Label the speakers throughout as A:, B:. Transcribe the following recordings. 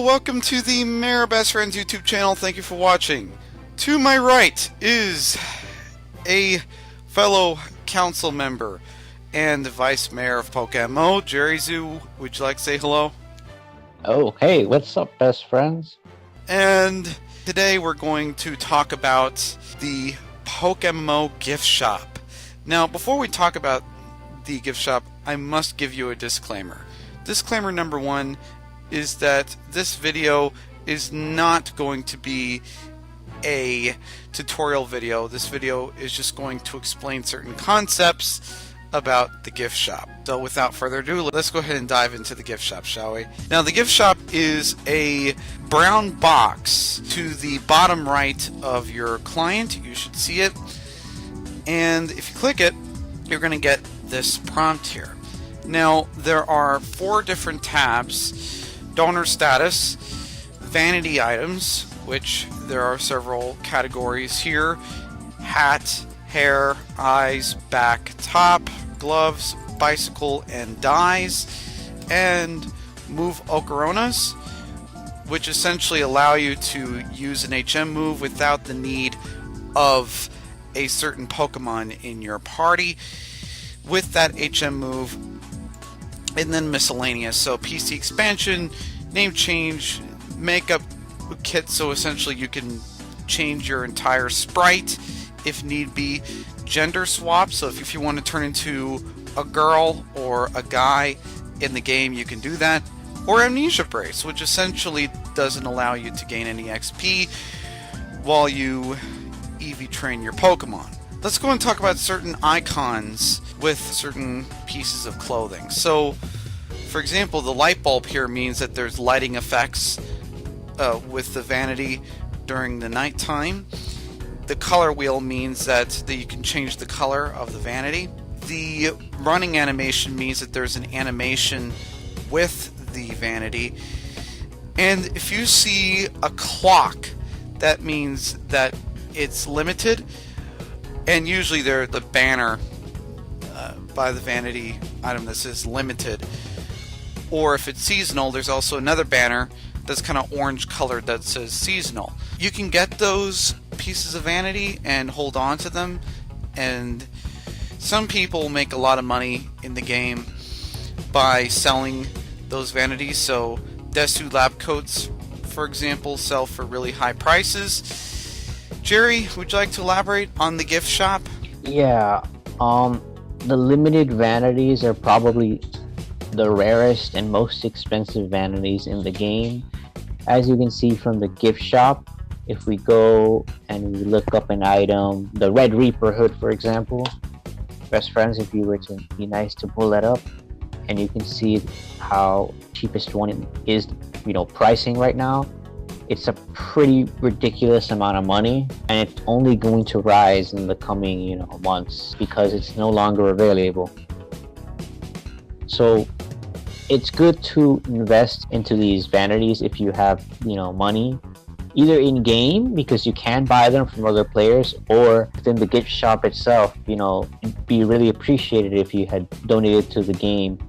A: welcome to the Mayor Best Friends YouTube channel. Thank you for watching. To my right is a fellow council member and the vice mayor of PokeMMO, Jerry Zoo. Would you like to say hello?
B: Oh, hey, what's up, best friends?
A: And today we're going to talk about the PokeMMO gift shop. Now, before we talk about the gift shop, I must give you a disclaimer. Disclaimer number one is that this video is not going to be a tutorial video. This video is just going to explain certain concepts about the gift shop. So without further ado, let's go ahead and dive into the gift shop, shall we? Now, the gift shop is a brown box to the bottom right of your client. You should see it. And if you click it, you're going to get this prompt here. Now, there are 4 different tabs: donor status, vanity items, which there are several categories here: hat, hair, eyes, back, top, gloves, bicycle, and dyes, and move Okaronas, which essentially allow you to use an HM move without the need of a certain Pokemon in your party with that HM move. And then miscellaneous, so PC expansion, name change, makeup kit, so essentially you can change your entire sprite if need be, gender swap, so if you want to turn into a girl or a guy in the game, you can do that, or amnesia brace, which essentially doesn't allow you to gain any XP while you EV train your Pokemon. Let's go and talk about certain icons with certain pieces of clothing. So, for example, the light bulb here means that there's lighting effects with the vanity during the nighttime. The color wheel means that you can change the color of the vanity. The running animation means that there's an animation with the vanity. And if you see a clock, that means that it's limited. And usually there's the banner by the vanity item that says limited. Or if it's seasonal, there's also another banner that's kind of orange colored that says seasonal. You can get those pieces of vanity and hold on to them, and some people make a lot of money in the game by selling those vanities. So Desu lab coats, for example, sell for really high prices. Jerry, would you like to elaborate on the gift shop?
B: Yeah, the limited vanities are probably the rarest and most expensive vanities in the game. As you can see from the gift shop, if we go and we look up an item, the Red Reaper hood, for example, best friends, if you were to be nice to pull that up, and you can see how cheapest one is, pricing right now. It's a pretty ridiculous amount of money, and it's only going to rise in the coming, months because it's no longer available. So it's good to invest into these vanities if you have, money, either in game because you can buy them from other players, or within the gift shop itself. It'd be really appreciated if you had donated to the game,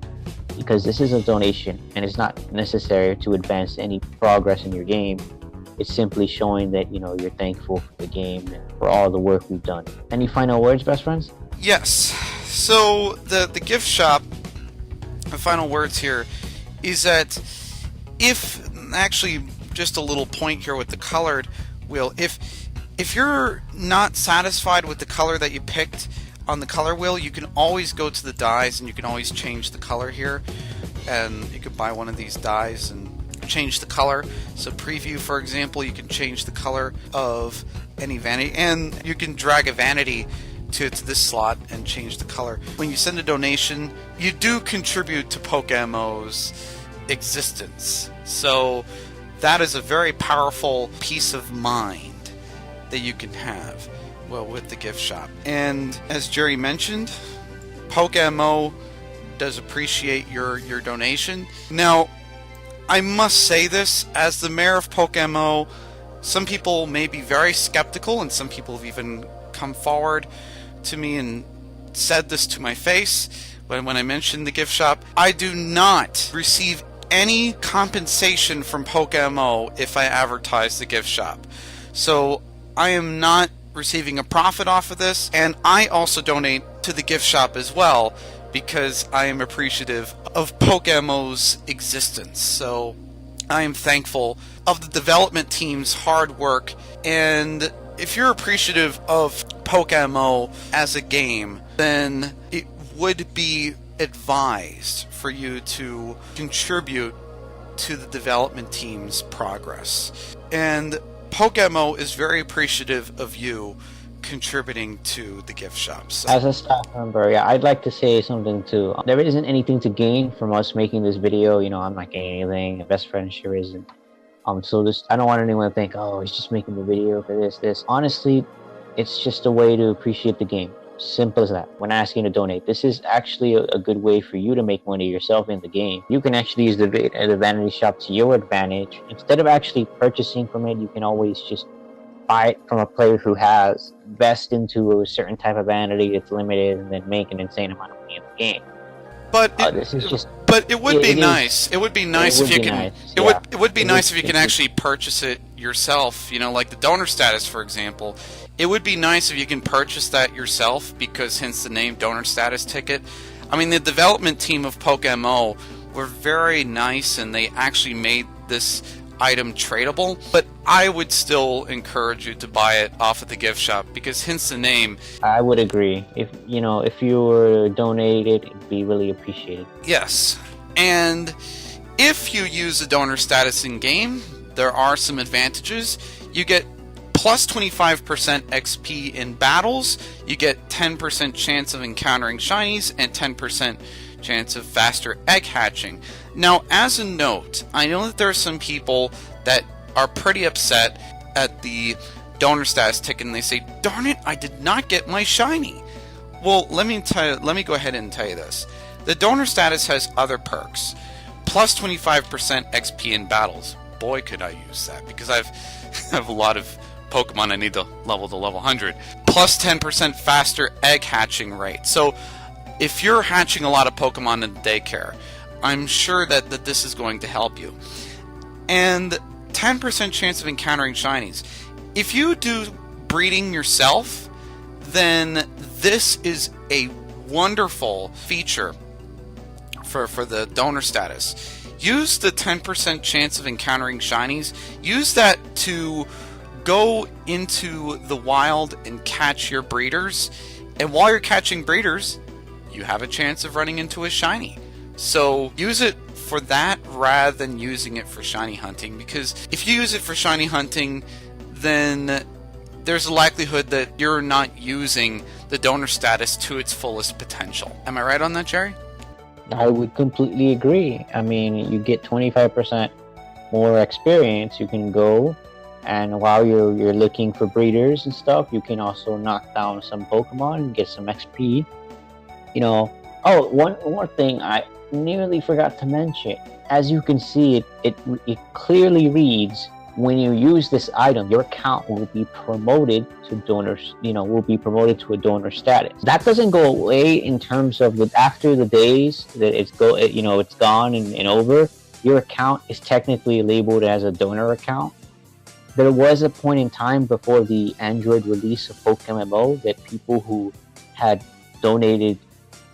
B: because this is a donation and it's not necessary to advance any progress in your game. It's simply showing that you're thankful for the game and for all the work we've done. Any final words, best friends?
A: Yes. So the gift shop, the final words here is that actually just a little point here with the colored wheel, if you're not satisfied with the color that you picked on the color wheel, you can always go to the dyes and you can always change the color here, and you could buy one of these dyes and change the color. So preview, for example, you can change the color of any vanity, and you can drag a vanity to this slot and change the color. When you send a donation, you do contribute to PokeMMO's existence. So that is a very powerful peace of mind that you can have with the gift shop. And as Jerry mentioned, PokeMMO does appreciate your donation. Now, I must say this, as the mayor of PokeMMO, some people may be very skeptical, and some people have even come forward to me and said this to my face when I mentioned the gift shop. I do not receive any compensation from PokeMMO if I advertise the gift shop. So I am not receiving a profit off of this, and I also donate to the gift shop as well because I am appreciative of PokeMMO's existence. So I am thankful of the development team's hard work, and if you're appreciative of PokeMMO as a game, then it would be advised for you to contribute to the development team's progress. And PokeMMO is very appreciative of you contributing to the gift shop. So.
B: As a staff member, yeah, I'd like to say something too. There isn't anything to gain from us making this video. You know, I'm not gaining anything. Best friend sure isn't. So this, I don't want anyone to think, oh, he's just making the video for this. Honestly, it's just a way to appreciate the game. Simple as that. When asking to donate, this is actually a good way for you to make money yourself in the game. You can actually use the vanity shop to your advantage. Instead of actually purchasing from it, you can always just buy it from a player who has invest into a certain type of vanity. It's limited, and then make an insane amount of money in the game.
A: But
B: this is just.
A: But it would be nice. It would be nice if you can. It would be nice if you can actually purchase it yourself. You know, like the donor status, for example. It would be nice if you can purchase that yourself, because hence the name donor status ticket. I mean, the development team of PokeMMO were very nice, and they actually made this item tradable. But I would still encourage you to buy it off of the gift shop, because hence the name.
B: I would agree. If you were to donate it, it'd be really appreciated.
A: Yes, and if you use the donor status in game, there are some advantages. You get plus 25% XP in battles. You get 10% chance of encountering shinies and 10% chance of faster egg hatching. Now, as a note, I know that there are some people that are pretty upset at the donor status ticket, and they say, darn it, I did not get my shiny. Well, let me go ahead and tell you this. The donor status has other perks. Plus 25% XP in battles. Boy, could I use that, because I have a lot of Pokemon I need to level 100. Plus 10% faster egg hatching rate. So if you're hatching a lot of Pokemon in daycare, I'm sure that this is going to help you. And 10% chance of encountering shinies. If you do breeding yourself, then this is a wonderful feature for the donor status. Use the 10% chance of encountering shinies. Use that to go into the wild and catch your breeders. And while you're catching breeders, you have a chance of running into a shiny. So use it for that rather than using it for shiny hunting, because if you use it for shiny hunting, then there's a likelihood that you're not using the donor status to its fullest potential. Am I right on that, Jerry?
B: I would completely agree. I mean, you get 25% more experience. You can go, and while you're looking for breeders and stuff, you can also knock down some Pokemon and get some XP. You know, oh, one more thing I nearly forgot to mention. As you can see, it clearly reads, when you use this item, your account will be promoted to donors. Will be promoted to a donor status. That doesn't go away in terms of after the days that it's gone and over. Your account is technically labeled as a donor account. There was a point in time before the Android release of PokeMMO that people who had donated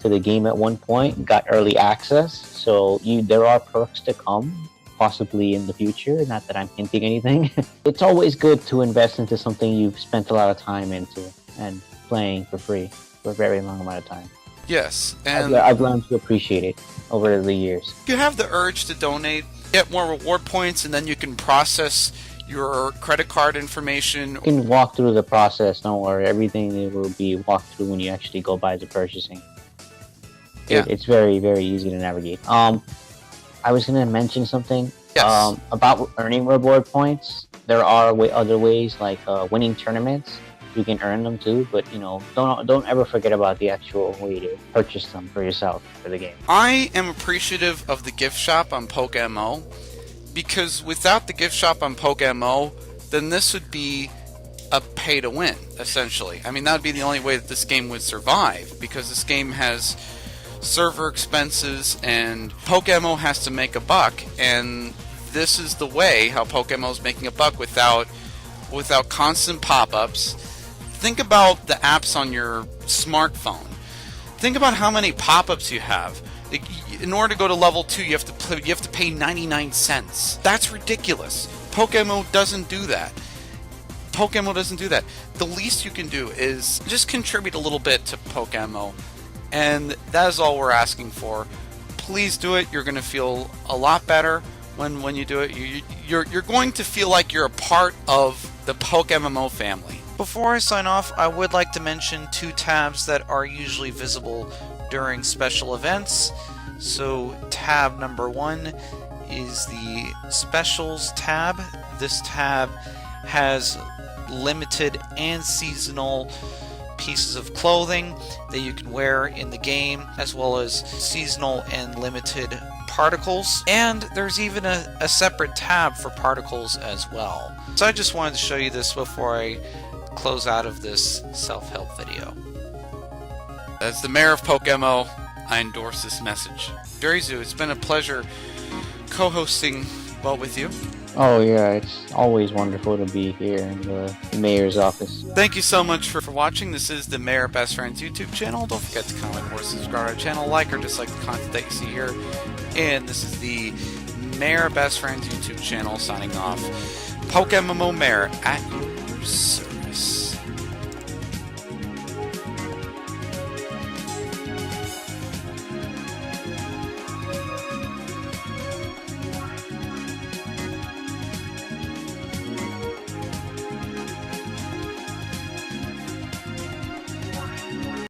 B: to the game at one point got early access. So there are perks to come, possibly in the future. Not that I'm hinting anything. It's always good to invest into something you've spent a lot of time into and playing for free for a very long amount of time.
A: Yes, and
B: I've learned to appreciate it over the years.
A: If you have the urge to donate, get more reward points, and then you can process your credit card information.
B: You can walk through the process, don't worry. Everything will be walked through when you actually go by the purchasing.
A: Yeah.
B: It's very, very easy to navigate. I was going to mention something.
A: Yes.
B: About earning reward points. There are other ways, like winning tournaments. You can earn them too, but don't ever forget about the actual way to purchase them for yourself for the game.
A: I am appreciative of the gift shop on PokeMMO, because without the gift shop on PokeMMO, then this would be a pay to win, essentially. I mean, that would be the only way that this game would survive, because this game has server expenses, and PokeMMO has to make a buck, and this is the way how PokeMMO is making a buck without constant pop-ups. Think about the apps on your smartphone. Think about how many pop-ups you have. In order to go to level 2, you have to pay 99 cents. That's ridiculous. PokeMMO doesn't do that. PokeMMO doesn't do that. The least you can do is just contribute a little bit to PokeMMO, and that is all we're asking for. Please do it. You're going to feel a lot better when you do it. You're going to feel like you're a part of the PokeMMO family.
C: Before I sign off, I would like to mention 2 tabs that are usually visible during special events. So tab number 1 is the Specials tab. This tab has limited and seasonal pieces of clothing that you can wear in the game, as well as seasonal and limited particles, and there's even a separate tab for particles as well. So I just wanted to show you this before I close out of this self-help video.
A: As the mayor of PokeMMO, I endorse this message. Durizu, it's been a pleasure co-hosting with you.
B: Oh yeah, it's always wonderful to be here in the mayor's office.
A: Thank you so much for watching. This is the Mayor Best Friends YouTube channel. Don't forget to comment or subscribe to our channel, like or dislike the content that you see here. And this is the Mayor Best Friends YouTube channel signing off. PokeMMO Mayor at your service.